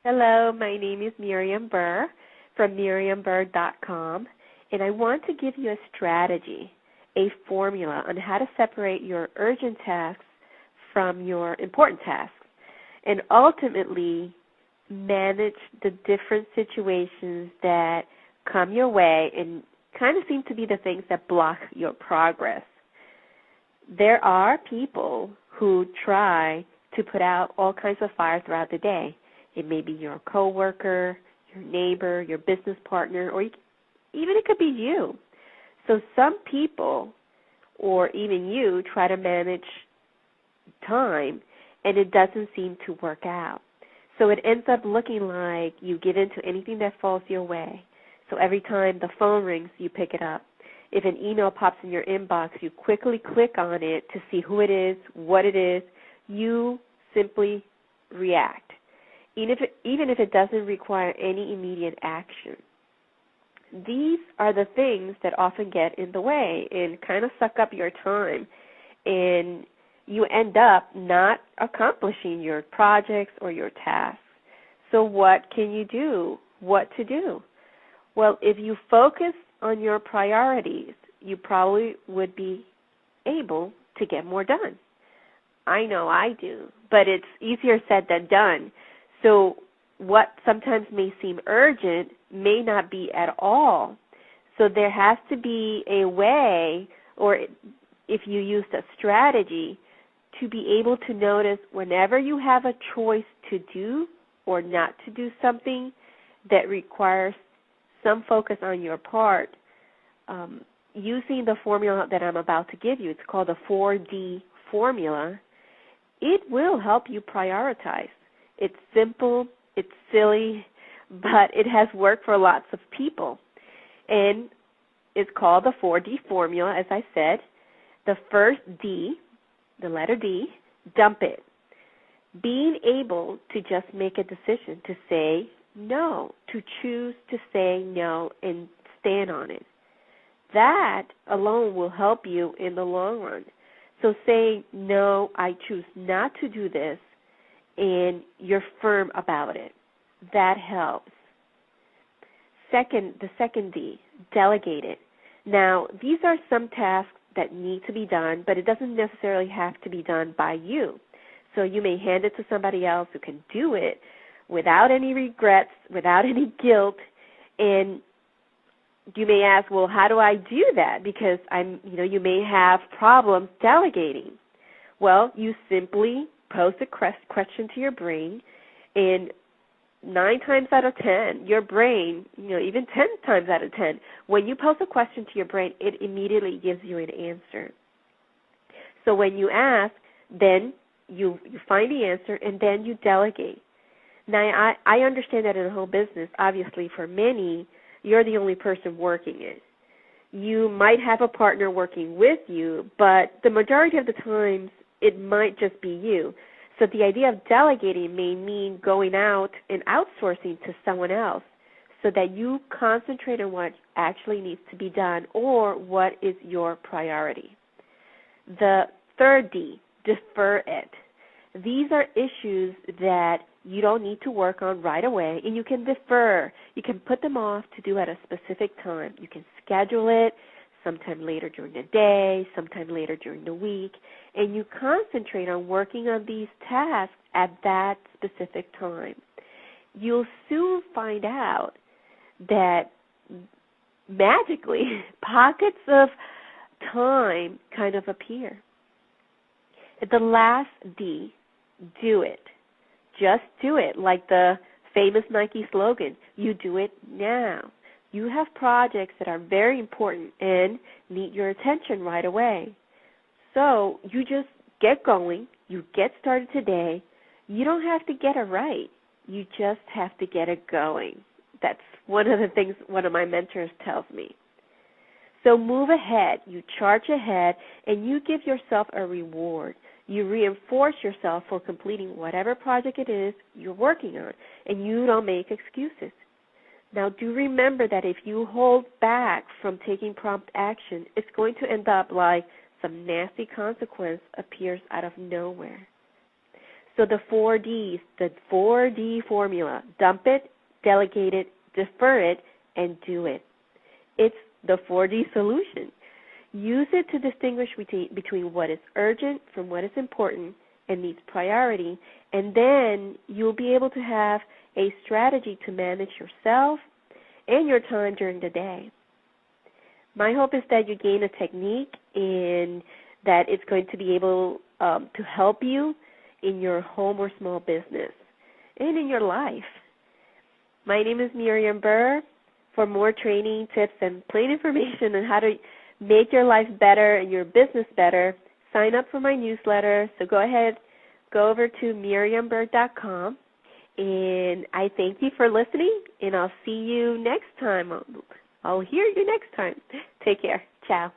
Hello, my name is Miriam Burr from miriamburr.com, and I want to give you a strategy, a formula on how to separate your urgent tasks from your important tasks and ultimately manage the different situations that come your way and kind of seem to be the things that block your progress. There are people who try to put out all kinds of fires throughout the day. It may be your coworker, your neighbor, your business partner, or even it could be you. So some people, or even you, try to manage time, and it doesn't seem to work out. So it ends up looking like you give in to anything that falls your way. So every time the phone rings, you pick it up. If an email pops in your inbox, you quickly click on it to see who it is, what it is. You simply react, even if it doesn't require any immediate action. These are the things that often get in the way and kind of suck up your time, and you end up not accomplishing your projects or your tasks. So what can you do? What to do? Well, if you focus on your priorities, you probably would be able to get more done. I know I do, but it's easier said than done. So what sometimes may seem urgent may not be at all. So there has to be a way, or if you used a strategy, to be able to notice whenever you have a choice to do or not to do something that requires some focus on your part, using the formula that I'm about to give you. It's called the 4D formula. It will help you prioritize. It's simple, it's silly, but it has worked for lots of people. And it's called the 4D formula, as I said. The first D, the letter D, dump it. Being able to just make a decision to say no, to choose to say no and stand on it. That alone will help you in the long run. So saying, no, I choose not to do this, and you're firm about it. That helps. The second D, delegate it. Now, these are some tasks that need to be done, but it doesn't necessarily have to be done by you. So you may hand it to somebody else who can do it without any regrets, without any guilt, and you may ask, well, how do I do that? Because you may have problems delegating. Well, you simply pose a question to your brain, and 9 times out of 10, your brain, even 10 times out of 10, when you pose a question to your brain, it immediately gives you an answer. So when you ask, then you find the answer, and then you delegate. Now, I understand that in the whole business, obviously, for many, you're the only person working it. You might have a partner working with you, but the majority of the times it might just be you. So the idea of delegating may mean going out and outsourcing to someone else so that you concentrate on what actually needs to be done or what is your priority. The third D, defer it. These are issues that you don't need to work on right away, and you can defer. You can put them off to do at a specific time. You can schedule it sometime later during the day, sometime later during the week, and you concentrate on working on these tasks at that specific time. You'll soon find out that magically pockets of time kind of appear. The last D, do it. Just do it, like the famous Nike slogan, you do it now. You have projects that are very important and need your attention right away. So you just get going. You get started today. You don't have to get it right. You just have to get it going. That's one of the things one of my mentors tells me. So move ahead. You charge ahead, and you give yourself a reward. You reinforce yourself for completing whatever project it is you're working on, and you don't make excuses. Now, do remember that if you hold back from taking prompt action, it's going to end up like some nasty consequence appears out of nowhere. So the 4Ds, the 4D formula: dump it, delegate it, defer it, and do it. It's the 4D solution. Use it to distinguish between what is urgent from what is important and needs priority, and then you'll be able to have a strategy to manage yourself and your time during the day. My hope is that you gain a technique and that it's going to be able to help you in your home or small business and in your life. My name is Miriam Burr. For more training, tips, and plain information on how to make your life better and your business better, sign up for my newsletter. So go ahead, go over to miriamburr.com. And I thank you for listening, and I'll see you next time. I'll hear you next time. Take care. Ciao.